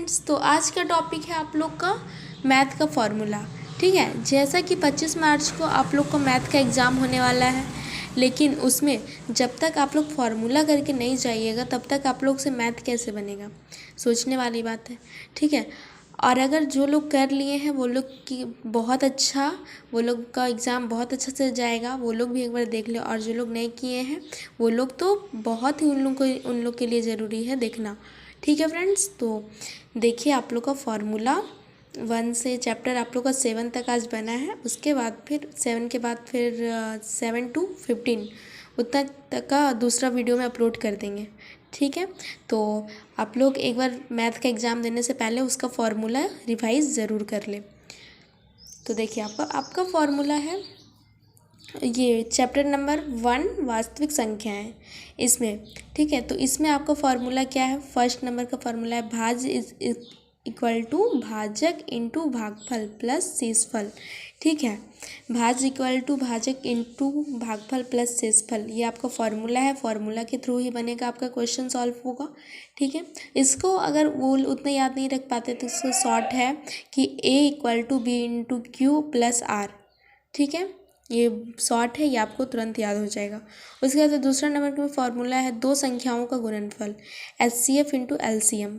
Friends, तो आज का टॉपिक है आप लोग का मैथ का फॉर्मूला। ठीक है, जैसा कि 25 मार्च को आप लोग को मैथ का एग्ज़ाम होने वाला है, लेकिन उसमें जब तक आप लोग फार्मूला करके नहीं जाइएगा तब तक आप लोग से मैथ कैसे बनेगा, सोचने वाली बात है। ठीक है, और अगर जो लोग कर लिए हैं वो लोग की बहुत अच्छा, वो लोग का एग्ज़ाम बहुत अच्छा से जाएगा, वो लोग भी एक बार देख ले। और जो लोग नहीं किए हैं वो लोग तो बहुत ही उन लोग के लिए ज़रूरी है देखना। ठीक है फ्रेंड्स, तो देखिए आप लोग का फार्मूला 1 से चैप्टर आप लोग का 7 तक आज बना है। उसके बाद फिर 7 के बाद फिर 7 to 15 उतना तक का दूसरा वीडियो में अपलोड कर देंगे। ठीक है, तो आप लोग एक बार मैथ का एग्ज़ाम देने से पहले उसका फार्मूला रिवाइज ज़रूर कर ले। तो देखिए आपका फार्मूला है ये चैप्टर नंबर 1 वास्तविक संख्याएं इसमें। ठीक है, तो इसमें आपका फार्मूला क्या है, फर्स्ट नंबर का फार्मूला है भाज्य इज इक्वल टू भाजक इंटू भागफल प्लस शेषफल। ठीक है, भाज्य इक्वल टू भाजक इंटू भागफल प्लस शेषफल, ये आपका फार्मूला है। फार्मूला के थ्रू ही बनेगा आपका क्वेश्चन सॉल्व होगा। ठीक है, इसको अगर वो उतना याद नहीं रख पाते तो इसको शॉर्ट है कि a equal to B into Q plus R. ठीक है, ये शॉर्ट है, ये आपको तुरंत याद हो जाएगा। उसके बाद दूसरा नंबर का फॉर्मूला है दो संख्याओं का गुणनफल, HCF इंटू LCM।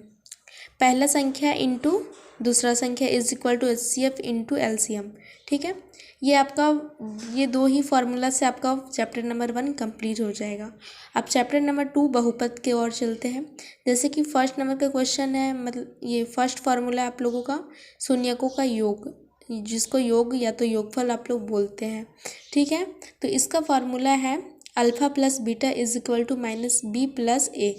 पहला संख्या इंटू दूसरा संख्या is equal to HCF into LCM। ठीक है, ये दो ही फार्मूला से आपका चैप्टर नंबर 1 कंप्लीट हो जाएगा। अब चैप्टर नंबर 2 बहुपद के ओर चलते हैं। जैसे कि फर्स्ट नंबर का क्वेश्चन है, मतलब ये फर्स्ट फार्मूला है आप लोगों का शून्यकों का योग, जिसको योग या तो योगफल आप लोग बोलते हैं। ठीक है, तो इसका फार्मूला है alpha plus beta is equal to minus B plus a.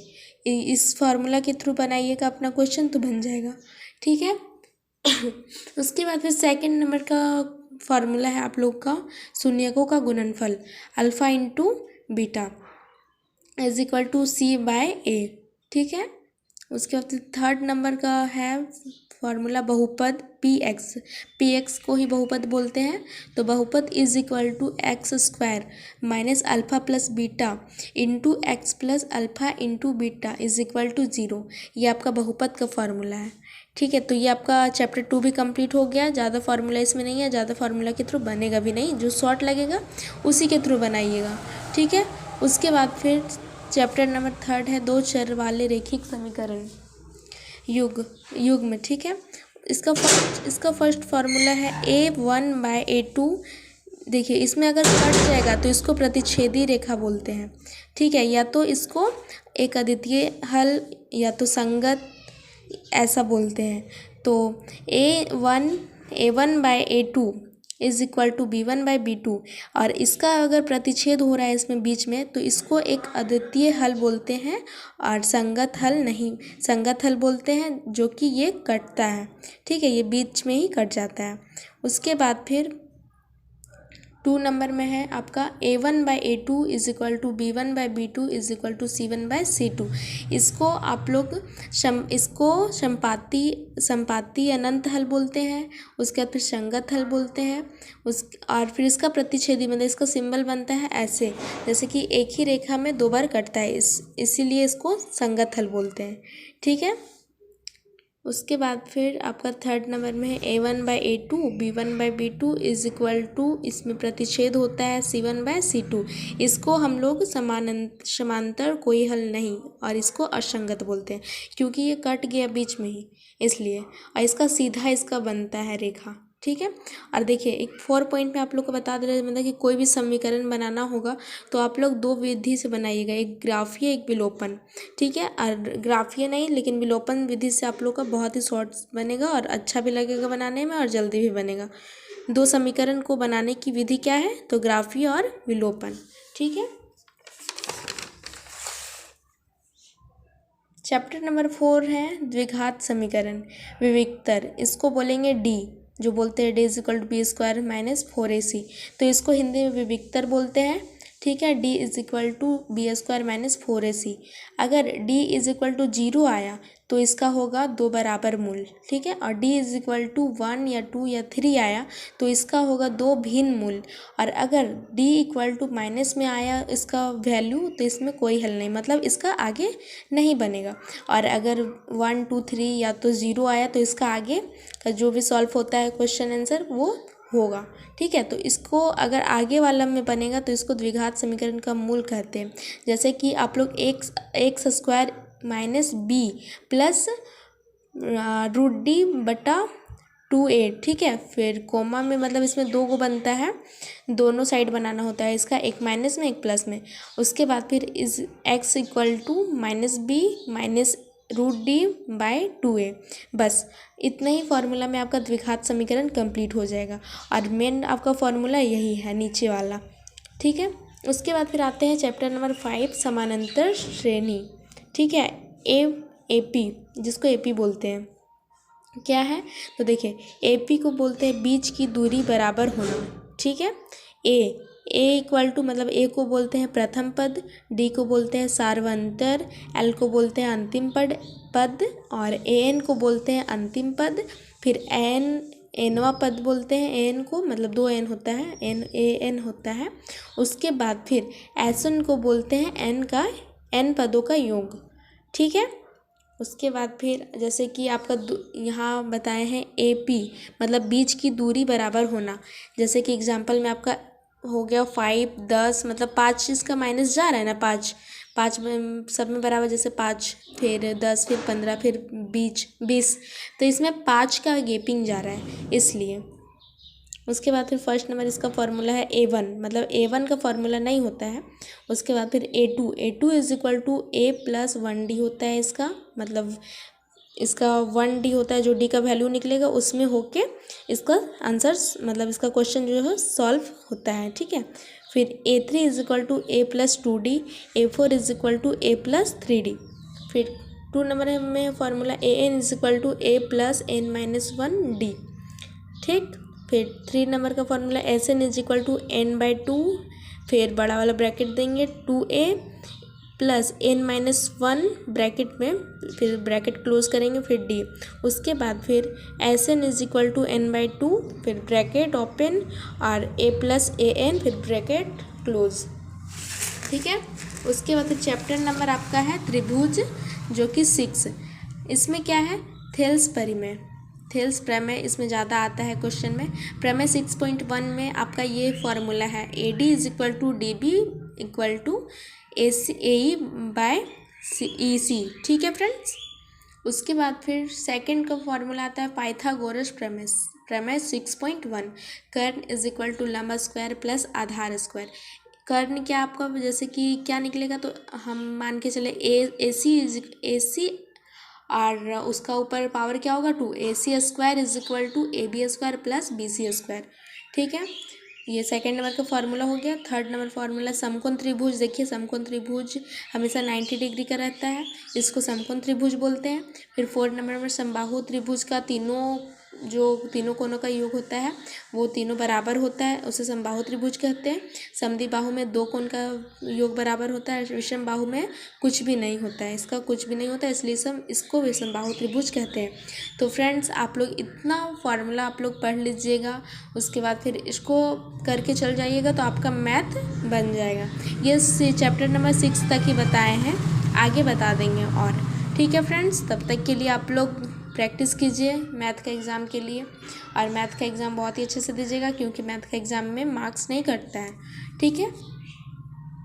इस फार्मूला के थ्रू बनाइएगा अपना क्वेश्चन तो बन जाएगा। ठीक है, उसके बाद फिर सेकंड नंबर का फार्मूला है आप लोग का शून्यकों का गुणनफल, alpha into beta is equal to c by a. ठीक है, उसके बाद थर्ड नंबर का है फार्मूला बहुपद पी एक्स को ही बहुपद बोलते हैं, तो बहुपद is equal to X square minus alpha plus beta into X plus alpha into beta is equal to 0। ये आपका बहुपद का फार्मूला है। ठीक है, तो ये आपका चैप्टर 2 भी कंप्लीट हो गया। ज़्यादा फार्मूला इसमें नहीं है, ज़्यादा फार्मूला के थ्रू बनेगा भी नहीं, जो शॉर्ट लगेगा उसी के थ्रू बनाइएगा। ठीक है, उसके बाद फिर चैप्टर नंबर 3 है दो चर वाले रैखिक समीकरण युग में। ठीक है, इसका फर्स्ट फार्मूला है A1/A2। देखिए, इसमें अगर कट जाएगा तो इसको प्रतिच्छेदी रेखा बोलते हैं। ठीक है, या तो इसको एक अद्वितीय हल या तो संगत ऐसा बोलते हैं। तो A1/A2 is equal to B1/B2, और इसका अगर प्रतिच्छेद हो रहा है इसमें बीच में तो इसको एक अद्वितीय हल बोलते हैं और संगत हल नहीं, संगत हल बोलते हैं, जो कि ये कटता है। ठीक है, ये बीच में ही कट जाता है। उसके बाद फिर 2 नंबर में है आपका A1/A2 is equal to B1/B2 is equal to C1/C2। इसको आप लोग इसको संपाती अनंत हल बोलते हैं। उसके बाद फिर संगत हल बोलते हैं। और फिर इसका प्रतिच्छेदी मतलब इसका सिंबल बनता है ऐसे, जैसे कि एक ही रेखा में 2 बार कटता है, इसीलिए इसको संगत हल बोलते हैं। ठीक है, उसके बाद फिर आपका थर्ड नंबर में है A1/A2 B1/B2 is equal to, इसमें प्रतिच्छेद होता है C1/C2। इसको हम लोग समांतर कोई हल नहीं, और इसको असंगत बोलते हैं क्योंकि ये कट गया बीच में ही इसलिए, और इसका सीधा इसका बनता है रेखा। ठीक है, और देखिए एक 4 पॉइंट में आप लोग को बता दे रहे हैं, मतलब कि कोई भी समीकरण बनाना होगा तो आप लोग 2 विधि से बनाइएगा, एक ग्राफीय एक विलोपन। ठीक है, और ग्राफीय नहीं लेकिन विलोपन विधि से आप लोग का बहुत ही शॉर्ट बनेगा और अच्छा भी लगेगा बनाने में और जल्दी भी बनेगा। 2 समीकरण को बनाने की विधि क्या है, तो ग्राफीय और विलोपन। ठीक है, चैप्टर नंबर 4 है द्विघात समीकरण विविक्तर, इसको बोलेंगे डी, जो बोलते हैं D is equal to B square minus 4AC, तो इसको हिंदी में विविक्तर बोलते हैं। ठीक है, D is equal to B square minus 4AC। अगर डी इज इक्वल टू 0 आया तो इसका होगा 2 बराबर मूल, ठीक है। और d इज इक्वल टू 1 या 2 या 3 आया तो इसका होगा 2 भिन्न मूल। और अगर d इक्वल टू माइनस में आया इसका वैल्यू तो इसमें कोई हल नहीं, मतलब इसका आगे नहीं बनेगा। और अगर 1 2 3 या तो 0 आया तो इसका आगे का जो भी सॉल्व होता है क्वेश्चन आंसर वो होगा, ठीक है। तो इसको अगर आगे वाला में बनेगा तो इसको द्विघात समीकरण का मूल कहते हैं। जैसे कि आप लोग X square minus B plus √d/2a, ठीक है। फिर कोमा में मतलब इसमें 2 को बनता है, दोनों साइड बनाना होता है इसका, एक माइनस में एक प्लस में। उसके बाद फिर इस x equal to minus B minus √d/2a, बस इतना ही फार्मूला में आपका द्विघात समीकरण कंप्लीट हो जाएगा। और मेन आपका फार्मूला यही है नीचे वाला, ठीक है। उसके बाद फिर आते हैं चैप्टर नंबर 5 समानांतर श्रेणी, ठीक है। AP जिसको AP बोलते हैं क्या है, तो देखिए AP को बोलते हैं बीच की दूरी बराबर होना, ठीक है। ए इक्वल टू मतलब ए को बोलते हैं प्रथम पद, डी को बोलते हैं सार्वंतर, एल को बोलते हैं अंतिम पद और एन को बोलते हैं अंतिम पद। फिर एनवा पद बोलते हैं एन को, मतलब 2 एन होता है, एन यहाँ है। उसके बाद फिर एन को बोलते हैं एन पदों का योग, ठीक है। उसके बाद फिर जैसे कि आपका यहाँ बताए हैं AP मतलब बीच की दूरी बराबर होना। जैसे कि एग्जांपल में आपका हो गया 5 10, मतलब 5 इसका माइनस जा रहा है ना, 5 में सब में बराबर, जैसे 5 फिर 10 फिर 15 फिर 20, तो इसमें 5 का गैपिंग जा रहा है इसलिए। उसके बाद फिर फर्स्ट नंबर इसका फार्मूला है A1, मतलब A1 का फार्मूला नहीं होता है। उसके बाद फिर A2 is equal to A plus 1D होता है इसका, मतलब इसका 1D होता है, जो D का वैल्यू निकलेगा उसमें होके इसका आंसर मतलब इसका क्वेश्चन जो है सॉल्व होता है, ठीक है। फिर A3 is equal to A plus 2D, A4 is equal to A plus 3D। फिर 2 नंबर में formula AN is equal to A plus n-1D, ठीक। फिर 3 नंबर का formula SN is equal to n/2, फिर बड़ा वाला ब्रैकेट देंगे 2a प्लस n-1 ब्रैकेट में, फिर ब्रैकेट क्लोज करेंगे फिर d। उसके बाद फिर SN is equal to n/2, फिर ब्रैकेट ओपन और a प्लस an फिर ब्रैकेट क्लोज, ठीक है। उसके बाद फिर चैप्टर नंबर आपका है त्रिभुज जो कि 6। इसमें क्या है, थेल्स प्रमेय इसमें ज़्यादा आता है क्वेश्चन में। प्रमेय 6.1 में आपका ये फार्मूला है AD is equal to DB equal to AE/EC, ठीक है फ्रेंड्स। उसके बाद फिर सेकंड का फार्मूला आता है पाइथागोरस प्रमेय 6.1, कर्ण इज इक्वल टू लंब स्क्वायर प्लस आधार स्क्वायर। कर्ण क्या आपका जैसे कि क्या निकलेगा, तो हम मान के चले AC और उसका ऊपर पावर क्या होगा 2, AC square is equal to AB square plus BC square, ठीक है। ये सेकंड नंबर का फार्मूला हो गया। थर्ड नंबर फार्मूला समकोण त्रिभुज, देखिए समकोण त्रिभुज हमेशा 90 डिग्री का रहता है, इसको समकोण त्रिभुज बोलते हैं। फिर फोर्थ नंबर में समबाहु त्रिभुज का तीनों कोनों का योग होता है वो तीनों बराबर होता है, उसे समबाहु त्रिभुज कहते हैं। समद्विबाहु में 2 कोण का योग बराबर होता है, विषम बाहु में कुछ भी नहीं होता है, इसका कुछ भी नहीं होता है, इसलिए इसको विषमबाहु त्रिभुज कहते हैं। तो फ्रेंड्स आप लोग इतना फार्मूला आप लोग पढ़ लीजिएगा, उसके बाद फिर इसको करके चल जाइएगा तो आपका मैथ बन जाएगा। ये चैप्टर नंबर 6 तक ही बताए हैं, आगे बता देंगे और, ठीक है फ्रेंड्स। तब तक के लिए आप लोग प्रैक्टिस कीजिए मैथ का एग्ज़ाम के लिए, और मैथ का एग्ज़ाम बहुत ही अच्छे से दीजिएगा क्योंकि मैथ का एग्ज़ाम में मार्क्स नहीं कटता है, ठीक है।